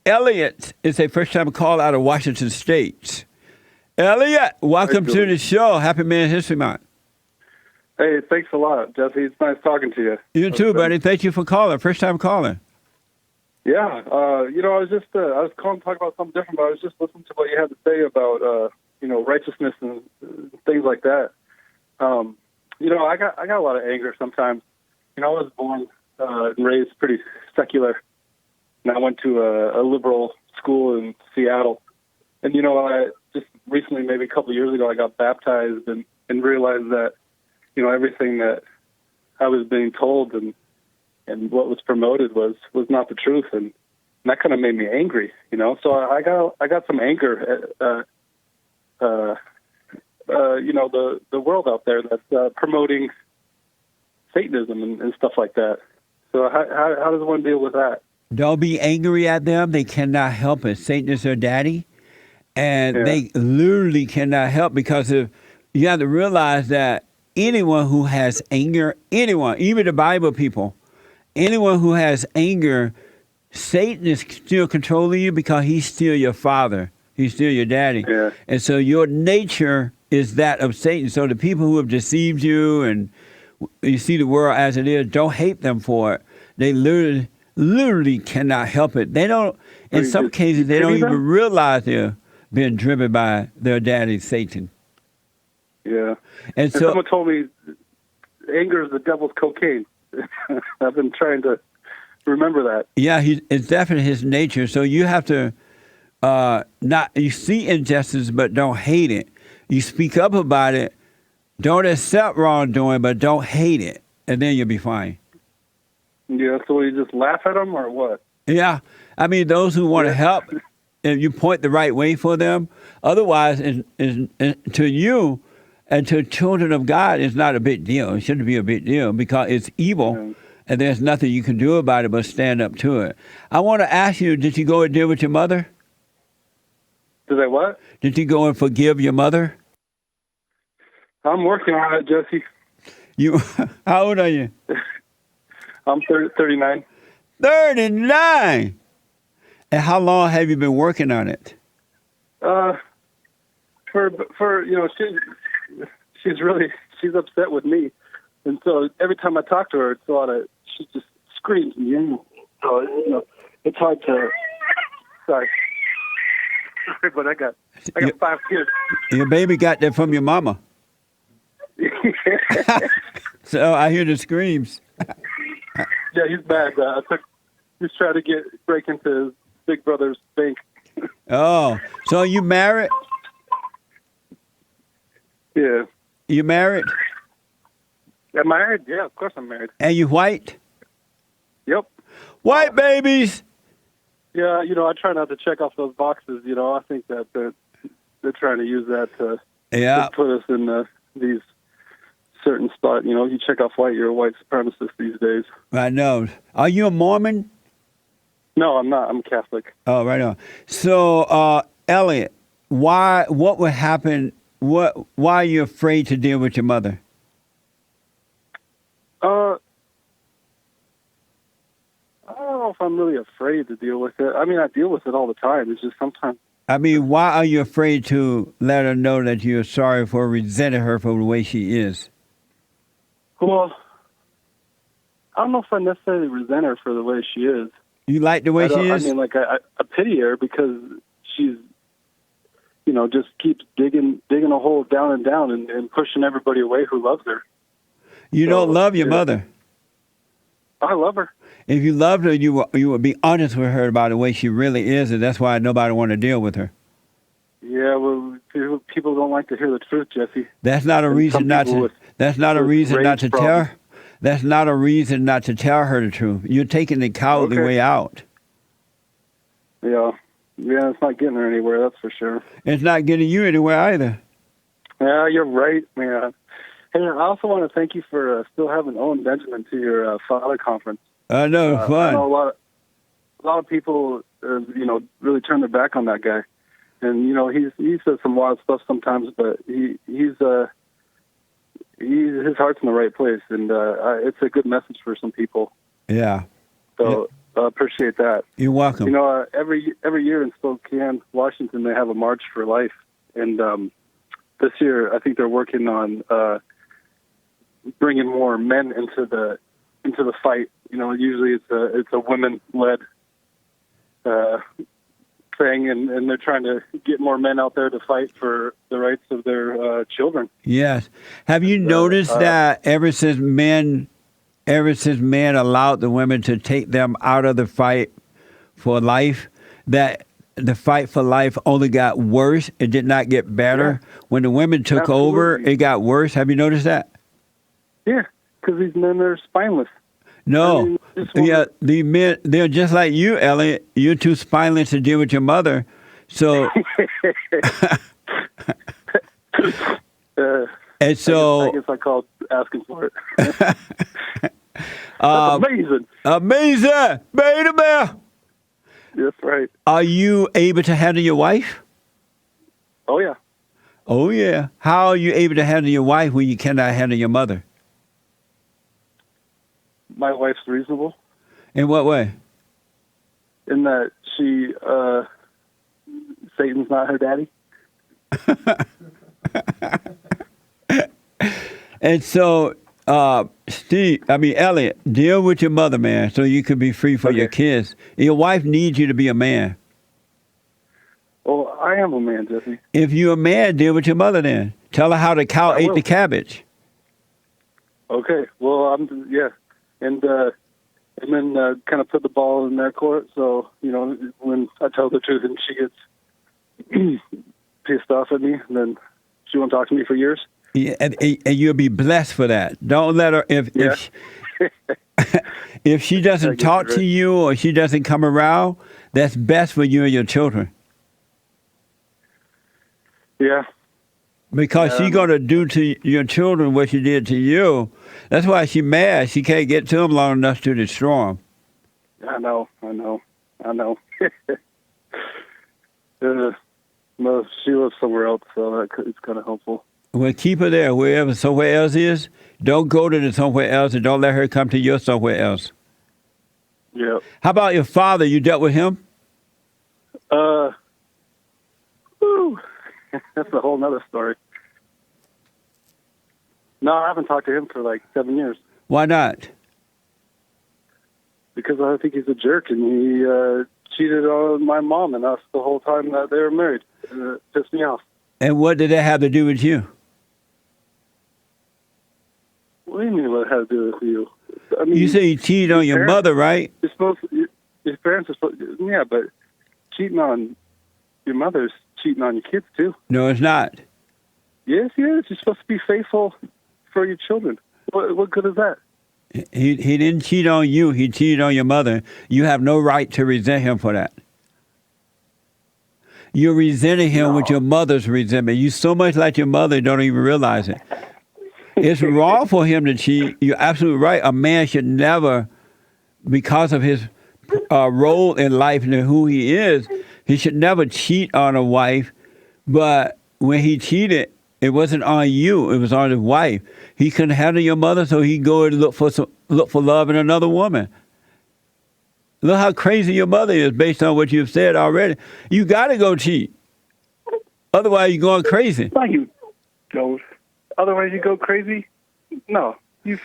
Elliot is a first-time call out of Washington State. Elliot, welcome to the show. Happy Man History Month. Hey, thanks a lot, Jesse. It's nice talking to you. You too, buddy. Thank you for calling. First-time caller. Yeah, I was calling to talk about something different, but I was just listening to what you had to say about, righteousness and things like that. I got a lot of anger sometimes. I was born and raised pretty secular, and I went to a liberal school in Seattle. And, I just recently, maybe a couple of years ago, I got baptized and realized that, everything that I was being told and what was promoted was not the truth. And that kind of made me angry, So I got some anger at, the world out there that's promoting Satanism and stuff like that. So how does one deal with that? Don't be angry at them. They cannot help it. Satan is their daddy. And they literally cannot help because you have to realize that anyone who has anger, even the Bible people, anyone who has anger, Satan is still controlling you because he's still your father. He's still your daddy. Yeah. And so your nature is that of Satan. So the people who have deceived you and you see the world as it is, don't hate them for it. They literally cannot help it. They don't, in some cases, they don't even realize they're being driven by their daddy, Satan. Yeah. And so someone told me anger is the devil's cocaine. I've been trying to remember that. Yeah, it's definitely his nature. So you have to you see injustice, but don't hate it. You speak up about it. Don't accept wrongdoing, but don't hate it. And then you'll be fine. Yeah, so you just laugh at them or what? Yeah. I mean, those who want to help, if you point the right way for them. Otherwise, to you and to children of God, it's not a big deal. It shouldn't be a big deal because it's evil, and there's nothing you can do about it but stand up to it. I want to ask you, did you go and deal with your mother? Did I what? Did you go and forgive your mother? I'm working on it, Jesse. How old are you? I'm 39. 39! And how long have you been working on it? She's upset with me, and so every time I talk to her, she just screams and yells. So it's hard to. Sorry, but I got 5 kids. Your baby got that from your mama. So I hear the screams. Yeah, he's bad. He's trying to break into his big brother's bank. Oh, so you married? Yeah. You married? I'm married? Yeah, of course I'm married. And you white? Yep. White babies! Yeah, I try not to check off those boxes. I think that they're trying to use that to put us in these certain spots. You check off white, you're a white supremacist these days. I know. Are you a Mormon? No, I'm not. I'm Catholic. Oh, right on. So, Elliot, what would happen? Why are you afraid to deal with your mother? I don't know if I'm really afraid to deal with it. I mean, I deal with it all the time. It's just sometimes. I mean, why are you afraid to let her know that you're sorry for resenting her for the way she is? Well, I don't know if I necessarily resent her for the way she is. You like the way she is? I mean, I pity her because she's, just keeps digging a hole down and down and pushing everybody away who loves her. You don't love your mother. I love her. If you loved her, you would be honest with her about the way she really is, and that's why nobody want to deal with her. Yeah, well, people don't like to hear the truth, Jesse. That's not a reason not to. That's not a reason not to tell. That's not a reason not to tell her the truth. You're taking the cowardly way out. Yeah, it's not getting her anywhere. That's for sure. It's not getting you anywhere either. Yeah, you're right, man. Hey, I also want to thank you for still having Owen Benjamin to your father conference. I know, fun. I know a lot of people, really turn their back on that guy, and he says some wild stuff sometimes, but his heart's in the right place, and it's a good message for some people. Yeah. So Appreciate that. You're welcome. You know, every year in Spokane, Washington, they have a March for Life, and this year I think they're working on bringing more men into the fight. You know, usually it's a women-led thing, and they're trying to get more men out there to fight for the rights of their children. Yes. Have you noticed that ever since men allowed the women to take them out of the fight for life, that the fight for life only got worse? It did not get better. Yeah. When the women took over, it got worse. Have you noticed that? Yeah, because these men are spineless. No. The men, they're just like you, Elliot. You're too spineless to deal with your mother. So... and so... I guess I called asking for it. That's amazing. Amazing. Beta bear. That's right. Are you able to handle your wife? Oh, yeah. Oh, yeah. How are you able to handle your wife when you cannot handle your mother? My wife's reasonable. In what way? In that Satan's not her daddy. And so, Elliot, deal with your mother, man, so you can be free for your kids. Your wife needs you to be a man. Well, I am a man, Jesse. If you're a man, deal with your mother then. Tell her how the cow ate the cabbage. Okay. Well, and then kind of put the ball in their court. So, you know, when I tell the truth and she gets pissed off at me, then she won't talk to me for years. Yeah, and you'll be blessed for that. Don't let her, if she doesn't talk to you or she doesn't come around, that's best for you and your children. Yeah. Because she's going to do to your children what she did to you. That's why she's mad. She can't get to them long enough to destroy them. I know. No, she lives somewhere else, so it's kind of helpful. Well, keep her there, wherever somewhere else is. Don't go to the somewhere else, and don't let her come to your somewhere else. Yeah. How about your father? You dealt with him? That's a whole nother story. No, I haven't talked to him for like 7 years. Why not? Because I think he's a jerk, and he cheated on my mom and us the whole time that they were married. And it pissed me off. And what did that have to do with you? What do you mean what it had to do with you? I mean, you say you cheated on your mother, right? His parents are supposed to, yeah, but cheating on your mother's cheating on your kids, too. No, it's not. Yes, yes. You're supposed to be faithful for your children. What good is that? He didn't cheat on you. He cheated on your mother. You have no right to resent him for that. You're resenting him with your mother's resentment. You so much like your mother, don't even realize it. It's wrong for him to cheat. You're absolutely right. A man should never, because of his role in life and who he is, he should never cheat on a wife. But when he cheated, it wasn't on you. It was on his wife. He couldn't handle your mother, so he'd go and look for love in another woman. Look how crazy your mother is based on what you've said already. You got to go cheat. Otherwise, you're going crazy. No, you don't. Otherwise, you go crazy? No. You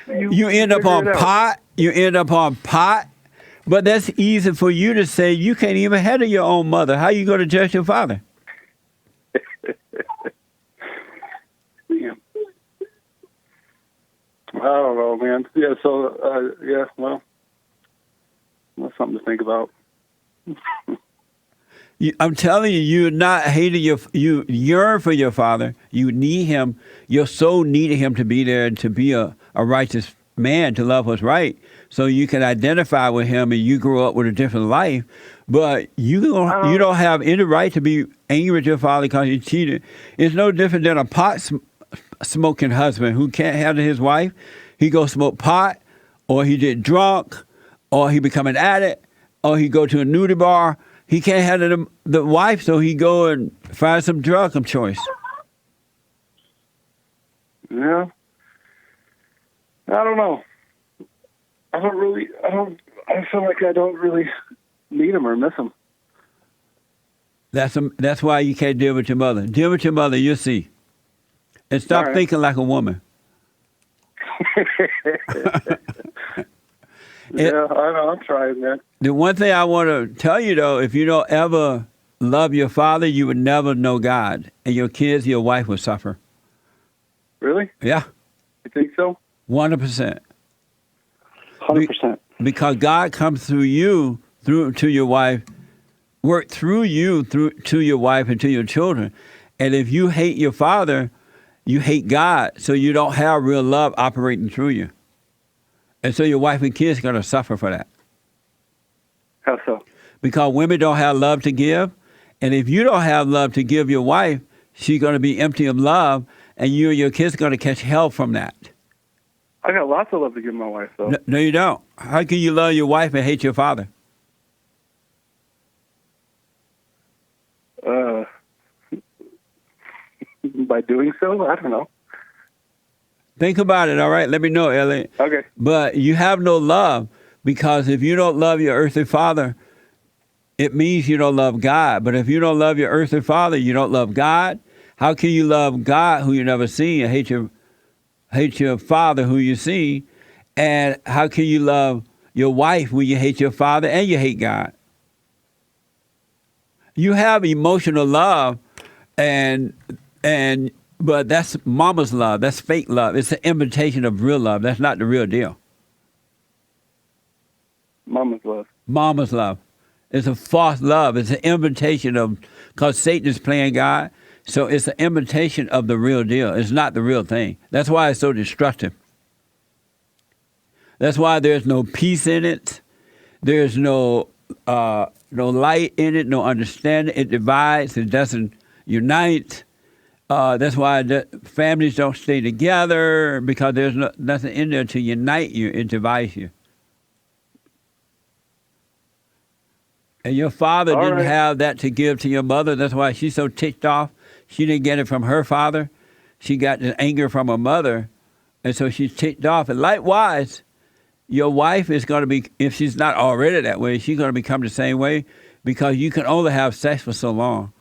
end up on pot. You end up on pot. But that's easy for you to say. You can't even handle your own mother. How are you going to judge your father? Yeah. I don't know, man. Yeah, so, well, that's something to think about. I'm telling you, you're not hating you yearn for your father. You need him. Your soul needed him to be there, to be a righteous man, to love what's right. So you can identify with him and you grow up with a different life. But you don't have any right to be angry with your father because he cheated. It's no different than a pot smoking husband who can't handle his wife. He go smoke pot, or he get drunk, or he become an addict, or he go to a nudie bar. He can't handle the wife, so he go and find some drug of choice. Yeah. I don't know. I I feel like I don't really need them or miss them. That's why you can't deal with your mother. Deal with your mother, you'll see. And stop All right. thinking like a woman. Yeah, I know. I'm trying, man. The one thing I want to tell you, though, if you don't ever love your father, you would never know God. And your kids, your wife will suffer. Really? Yeah, You think so? 100%. 100%. Because God comes through you, through to your wife, work through you, through to your wife and to your children. And if you hate your father, you hate God. So you don't have real love operating through you. And so your wife and kids are going to suffer for that. How so? Because women don't have love to give. And if you don't have love to give your wife, she's going to be empty of love, and you and your kids are going to catch hell from that. I got lots of love to give my wife, though. No, you don't. How can you love your wife and hate your father? By doing so? I don't know. Think about it, all right? Let me know, Elliot. Okay. But you have no love, because if you don't love your earthly father, it means you don't love God. But if you don't love your earthly father, you don't love God. How can you love God who you never see and hate your father who you see? And how can you love your wife when you hate your father and you hate God? You have emotional love, but that's mama's love. That's fake love. It's an imitation of real love. That's not the real deal. Mama's love. Mama's love. It's a false love. It's an imitation of, because Satan is playing God. So it's an imitation of the real deal. It's not the real thing. That's why it's so destructive. That's why there's no peace in it. There's no light in it, no understanding. It divides. It doesn't unite. That's why families don't stay together, because there's nothing in there to unite you. It divides you. And your father didn't have that to give to your mother. That's why she's so ticked off. She didn't get it from her father. She got the anger from her mother. And so she's ticked off. And likewise, your wife is going to be, if she's not already that way, she's going to become the same way, because you can only have sex for so long.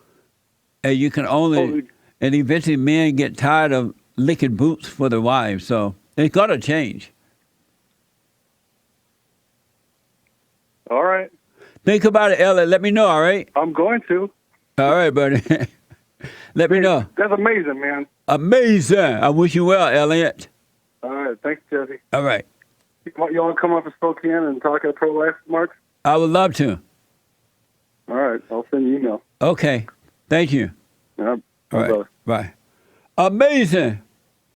And you can only, and eventually men get tired of licking boots for their wives. So it's going to change. All right. Think about it, Ella. Let me know, all right? I'm going to. All right, buddy. Let me know. That's amazing, man. Amazing. I wish you well, Elliot. All right. Thanks, Jesse. All right. You want to come up to Spokane and talk at Pro-Life, Mark? I would love to. All right. I'll send you an email. Okay. Thank you. Yeah. All right. Bye. Amazing.